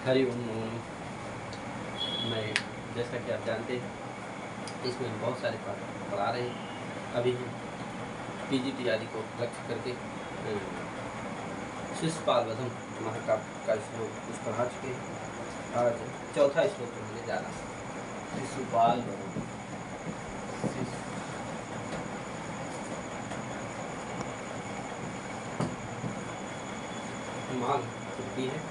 हरि ओम। मैं जैसा कि आप जानते हैं इसमें हम बहुत सारे पाठ पढ़ा रहे हैं। अभी हम पीजीटी आदि को लक्ष्य करके शिष्यपाल वधम महाकाव्य का श्लोक कुछ पढ़ा चुके हैं। आज चौथा श्लोक पढ़ने जा रहा है। शिशुपाल वधम। मांग छुट्टी है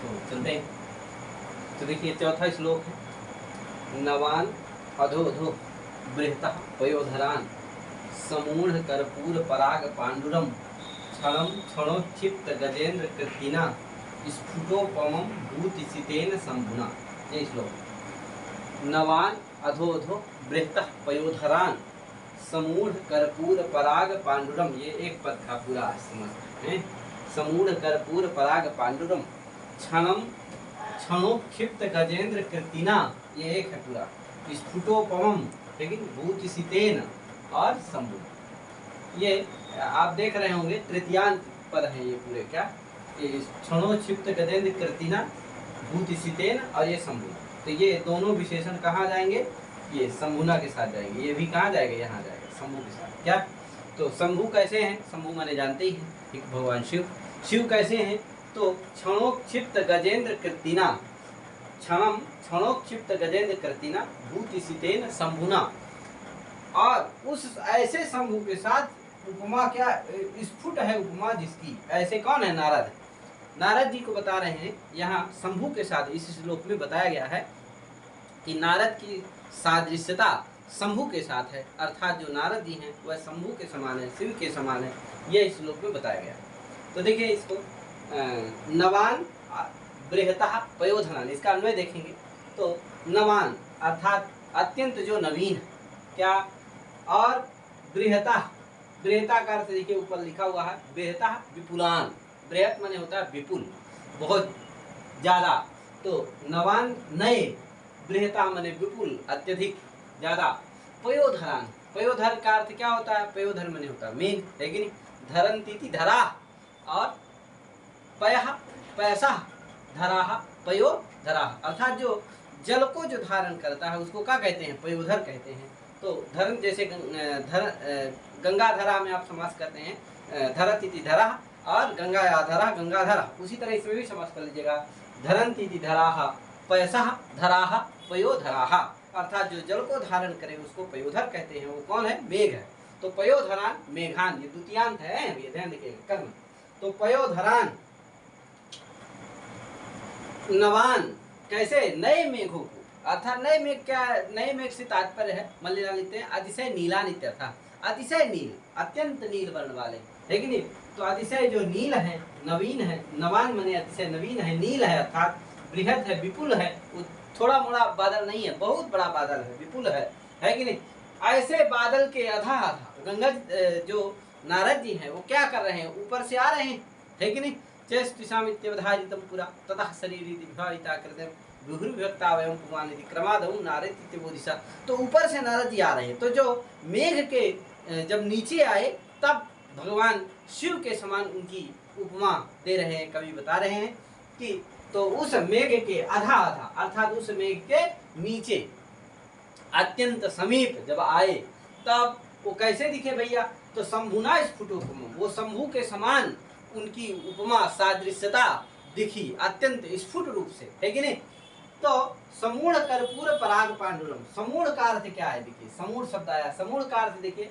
तो चलते हैं। तो देखिए चौथा श्लोक है। नवान अधोधो बृहतः पयोधरान समूढ़ कर्पूर पराग पांडुरम क्षणम क्षणोक्षिप्त गजेंद्र कृतिना स्फुटोपमं भूतिसितेन संभुना। ये श्लोक। नवान अधोधो बृहतः पयोधरान समूढ़ कर्पूर पराग पांडुरम, ये एक पद का पूरा समझ है। समूढ़ कर्पूर पराग पांडुरम क्षणम क्षणोक्षिप्त गजेंद्र कृतिना, ये एक है पूरा। स्फुटोपमम, लेकिन भूतिसितेन और शंभु, ये आप देख रहे होंगे तृतीयांत पद है ये पूरे। क्या क्षणोक्षिप्त गजेंद्र कृतिना भूतिसितेन और ये शंभु। तो ये दोनों विशेषण कहाँ जाएंगे? ये शंभुना के साथ जाएंगे। ये भी कहाँ जाएगा? यहाँ जाएगा शंभु के साथ। क्या तो शंभु कैसे हैं? शंभु माने जानते ही हैं, एक भगवान शिव। शिव कैसे हैं? तो क्षणोक्षिप्त गजेंद्र कृतिना, क्षणम क्षणोक्षिप्त गजेंद्र कृतिना भूतिसितेन शंभुना। और उस ऐसे शंभु के साथ उपमा क्या स्फुट है उपमा जिसकी। ऐसे कौन है? नारद। नारद जी को बता रहे हैं यहाँ शंभु के साथ। इस श्लोक में बताया गया है कि नारद की सादृश्यता शंभु के साथ है, अर्थात जो नारद जी हैं वह शंभु के समान है, शिव के समान है। यह इस श्लोक में बताया गया है। तो देखिए इसको नवान बृहतः पयोधरान, इसका अन्वय देखेंगे तो नवान अर्थात अत्यंत जो नवीन है। क्या? और बृहतः, बृहता का अर्थ देखिए ऊपर लिखा हुआ है बृहतः विपुलान। बृहत माने होता है विपुल, बहुत ज्यादा। तो नवान नए, बृहता माने विपुल, अत्यधिक ज्यादा। पयोधरान, पयोधर का अर्थ क्या होता है? पयोधर माने होता है मेघ, है कि नहीं? धरंती धरा और पयः पैसा धराह पयो धराह, अर्थात जो जल को जो धारण करता है उसको क्या कहते हैं? पयोधर कहते हैं। तो धरन जैसे गंगाधरा में आप समास करते हैं धरती धरा और गंगाधरा गंगाधरा, उसी तरह इसमें भी समास कर लीजिएगा। धरंती धराह पैसा धराह पयोधराह, अर्थात जो जल को धारण करे उसको पयोधर कहते हैं। वो कौन है? मेघ है। तो पयोधरान मेघान, ये द्वितीयांत है, ये ध्यान देखिएगा कर्म। तो पयोधरान नवान, कैसे? नए मेघों को, अर्थात नए मेघ क्या? नए मेघ से तात्पर्य है मल्लिका लिखते हैं अतिशय नीला नित्य था, अतिशय नील, अत्यंत नील वर्ण वाले, है कि नहीं? तो अतिशय जो नील है, नवीन है। नवान माने अतिशय नवीन है, नील है, अर्थात बृहद है, विपुल है। थोड़ा मोड़ा बादल नहीं है, बहुत बड़ा बादल है, विपुल है कि नहीं? ऐसे बादल के आधा आधा गंगा जो नारद जी हैं वो क्या कर रहे हैं? ऊपर से आ रहे हैं, है कि नहीं? चेष्टिशामित्यवधारितं पुरा ततः शरीरिति विभाविता कृतं विभुर्विभक्ता वयं पुमानिति क्रमादं नारदिति बोधिसा। तो ऊपर से नारद जी आ रहे हैं। तो जो मेघ के जब नीचे आए तब भगवान शिव के समान उनकी उपमा दे रहे हैं। कवि बता रहे हैं कि तो उस मेघ के आधा आधा, अर्थात उस मेघ के नीचे अत्यंत समीप जब आए तब वो कैसे दिखे भैया? तो शंभुना स्फुटोपमम, वो शंभु के समान उनकी उपमा सादृश्यता दिखी अत्यंत स्फुट रूप से, है कि नहीं? तो समूढ़ कर्पूर पराग पांडुरम, समूढ़ का अर्थ क्या है? देखिए समूढ़ शब्द आया। समूढ़ का अर्थ देखिए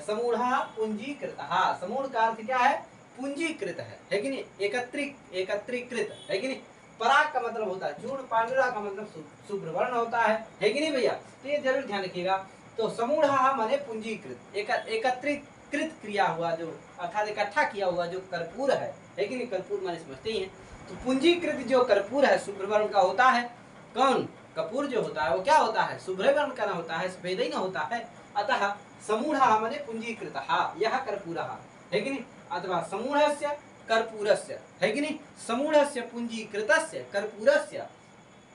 समूढ़ा पूंजीकृत। हाँ, समूढ़ का अर्थ क्या है? पूंजीकृत है कि नहीं? एकत्रीकृत, है कि नहीं? पराग का मतलब होता है चूर्ण, पांडुरा का मतलब शुभ्र वर्ण होता है कि नहीं भैया? तो ये जरूर ध्यान रखिएगा। तो समूढ़ा माने पूंजीकृत, एकत्रीकृत क्रिया हुआ जो, अर्थात इकट्ठा किया हुआ जो कर्पूर है कि नहीं? कर्पूर माने समझते ही हैं। तो पूंजीकृत जो कर्पूर है शुभ्र वर्ण का होता है। कौन? कपूर जो होता है वो क्या होता है? शुभ्र वर्ण का ना होता है, सफेद ही ना होता है। अतः समूढ़ा माने पूंजीकृत, यह कर्पूर, है कि नहीं? अथवा समूढ़स्य कर्पूरस्य, है कि नहीं? समूढ़स्य पूंजीकृतस्य कर्पूरस्य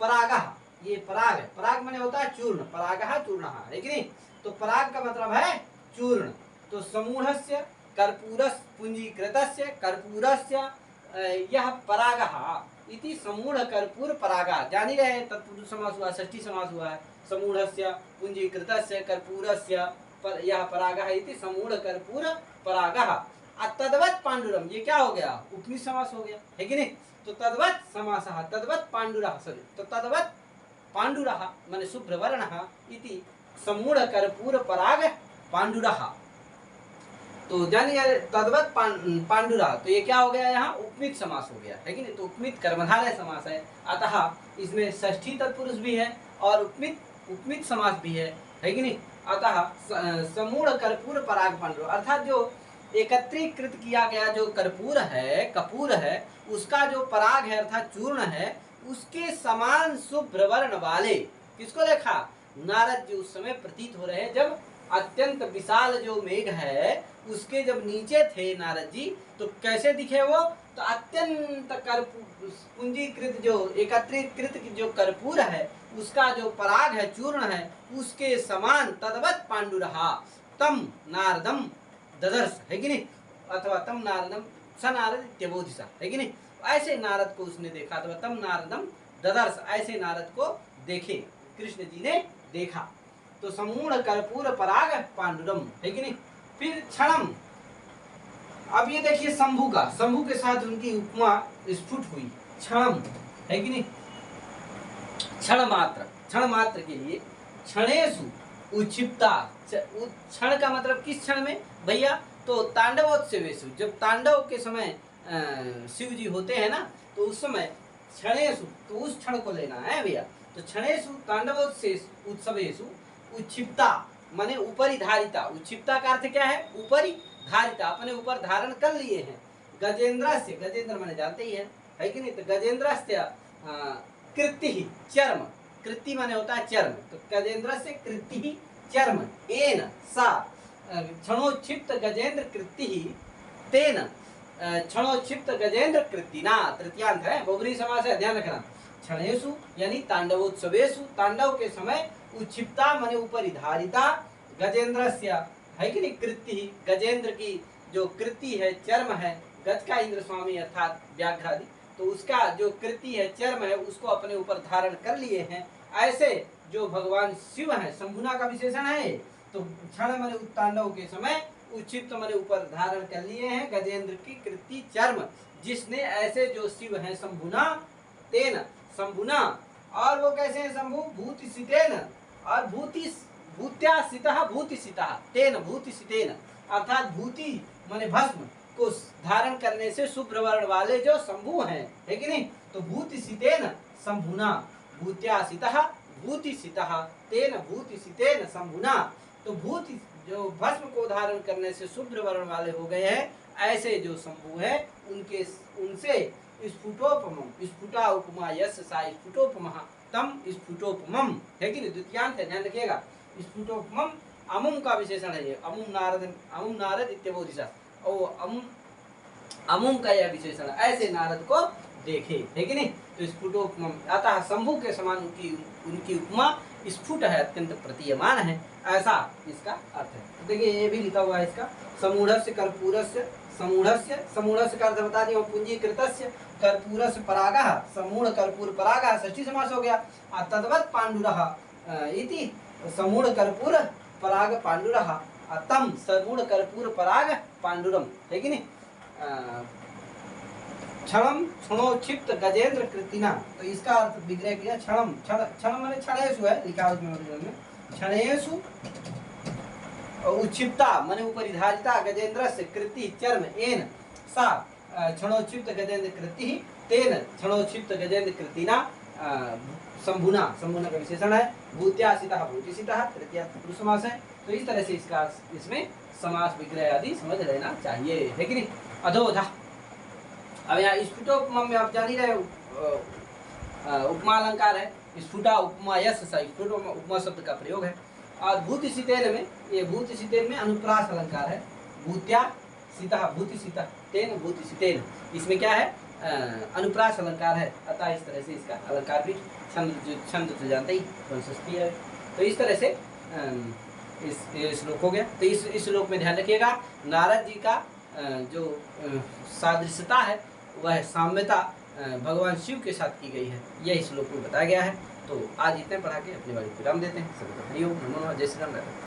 परागः, ये पराग है। पराग माने होता है चूर्ण, परागः चूर्णः, है कि नहीं? तो पराग का मतलब है चूर्ण। तो समूढ़स्य कर्पूरस्य पूंजीकृतस्य कर्पूरस्य यह परागः इति समूढ़ कर्पूर परागा। जान ही रहे तत्पुरुष समास हुआ, षष्ठी समास हुआ है। समूढ़स्य पुंजीकृतस्य कर्पूरस्य यह परागः इति समूढ़ कर्पूर परागः। तद्वत् पांडुरम, ये क्या हो गया? उपनिषद समास हो गया, है कि नहीं? तो तद्वत् समासः, तद्वत् पांडुरः, सॉरी, तो तद्वत् पांडुरः माने शुभ्रवर्णः इति समूढ़ कर्पूर पराग पांडुरः। तो जानिए तद्वत् पांडुरा, तो ये क्या हो गया? यहाँ उपमित समास हो गया, है कि नहीं? तो उपमित कर्मधारय समास है, अतः इसमें षष्ठी तत्पुरुष भी है और उपमित समास भी है कि नहीं? अतः समूढ़ कर्पूर पराग पांडुर, अर्थात जो एकत्रीकृत किया गया जो कर्पूर है, कपूर है, उसका जो पराग है अर्थात चूर्ण है, उसके समान शुभ्र वर्ण वाले, किसको देखा? नारद जी उस समय प्रतीत हो रहे हैं, जब अत्यंत विशाल जो मेघ है उसके जब नीचे थे नारद जी, तो कैसे दिखे वो? तो अत्यंत पुंजीकृत जो एकत्रीकृत जो कर्पूर है उसका जो पराग है, चूर्ण है, उसके समान तद्वत् पांडुरहा तम नारदम ददर्श, है कि नहीं? अथवा तम नारदम स नारद इत्यबोधिसा, है कि नहीं? ऐसे नारद को उसने देखा, अथवा तम नारदम ददर्श, ऐसे नारद को देखे, कृष्ण जी ने देखा। तो समूढ़ कर्पूर पराग पांडुरम, है कि नहीं? फिर क्षणम, अब ये देखिए शंभु का, शंभु के साथ उनकी उपमा स्फुट हुई, क्षणम, है कि नहीं? क्षण मात्र के लिए क्षणेषु उक्षिप्ता, क्षण का मतलब किस क्षण में भैया? तो तांडवोत्सवेषु, जब तांडव के समय शिव जी होते हैं ना, तो उस समय क्षणेषु, तो उस क्षण को लेना है भैया। तो क्षणेषु तांडवोत्सवेषु उक्षिप्ता माने ऊपरी धारिता, उक्षिप्ता का अर्थ क्या है? ऊपरी धारिता, अपने ऊपर धारण कर लिए हैं। गजेंद्रस्य, गजेंद्र माने जानते ही है कि नहीं? तो गजेंद्रस्य कृति ही चर्म, कृति माने होता है चर्म, तो गजेंद्रस्य कृति ही चर्म एन सा क्षणोक्षिप्त गजेंद्र कृति ही तेन क्षणोक्षिप्त गजेंद्र कृतिना, तृतीयांत है, बहुब्रीहि समास है, ध्यान रखना। क्षणेषु यानी तांडवोत्सवेषु, तांडव के समय, उक्षिप्ता माने ऊपरी धारिता, गजेंद्रस्य, है कि नहीं? कृति, गजेंद्र की जो कृति है, चर्म है, गज का इंद्र स्वामी अर्थात व्याघ्रादि, तो उसका जो कृति है, चर्म है, उसको अपने ऊपर धारण कर लिए हैं। ऐसे जो भगवान शिव है, शंभुना का विशेषण है। तो क्षण माने तांडव के समय, उक्षिप्त माने ऊपर धारण कर लिए हैं गजेंद्र की कृति चर्म, जिसने ऐसे जो शिव है शंभुना, तेन शंभुना, और वो कैसे हैं शंभु? भूतिसितेन, और भूत्यासितः भूतिसितः, तेन भूतिसितेन, अर्थात भूति माने भस्म को धारण करने से शुभ्र वर्ण वाले जो शंभु हैं, है कि नहीं? तो भूतिसितेन शंभुना, भूत्यासितः भूतिसितः, तेन भूतिसितेन शंभुना, तो भूति जो भस्म को धारण करने से शुभ्र वर्ण वाले हो गए हैं, ऐसे जो शंभु है उनसे स्फुटोपमम, स्फुटा उपमा यस्य सा स्फुटोपमः तम स्फुटोपमम, है कि नहीं? द्वितीयांत है, ध्यान रखिएगा। स्फुटोपमम अमुम का विशेषण है ये, अमुम नारद इत्यबोधिसा, और अमुम का यह विशेषण, ऐसे नारद को देखे, है कि नहीं? तो स्फुटोपमम, अतः शंभु के समान उनकी उपमा स्फुट है, अत्यंत प्रतीयमान है, ऐसा इसका अर्थ है। तो देखिए ये भी लिखा हुआ है इसका, समूढ़स्य कर्पूरस्य, समूढ़स्य का अर्थ बता दिया, पुंजीकृतस्य कर्पूरस्य परागः, समूढ़ कर्पूर परागः, षष्ठी समास हो गया। तद्वत् पांडुरः इति समूढ़ कर्पूर पराग पांडुरः, तम समूढ़ कर्पूर पराग पांडुरम, है कि नहीं? क्षणम क्षणोक्षिप्त गजेंद्र कृतिना, तो इसका अर्थ विग्रह किया, क्षणम, क्षण माने क्षणेषु है, लिखा उसमें ओरिजिनल में, क्षणेषु उक्षिप्ता माने ऊपरी धारिता, गजेंद्रस्य कृति चर्म एन सा क्षणोक्षिप्त गजेंद्र कृति, तेन क्षणोक्षिप्त गजेंद्र कृतिना शंभुना, शंभुना का विशेषण है, भूत्यासितः भूतिसितः, तृतीया पुरुष समास है। तो इस तरह से इसका इसमें समास विग्रह आदि समझ लेना चाहिए, है कि नहीं? अधोधा, अब यहाँ स्फुटोपमा में आप जान ही रहे, उपमा अलंकार है, स्फुटा उपमा यश सा, स्फुट उपमा शब्द का प्रयोग है। और भूतिसितेन में, ये भूतिसितेन में अनुप्रास अलंकार है, भूत्या सीता भूतिसिता तेन भूतिसितेन, इसमें क्या है? अनुप्रास अलंकार है, अतः इस तरह से इसका अलंकार भी छंद तो जानते ही वंशस्थी है। तो इस तरह से इस श्लोक हो गया। तो इस श्लोक में ध्यान रखिएगा, नारद जी का जो सादृश्यता है वह साम्यता भगवान शिव के साथ की गई है, यह इस श्लोक में बताया गया है। तो आज इतने पढ़ा के अपनी बारी विराम देते हैं। सभी को हरिओम, नमो नमः, जय श्री राम।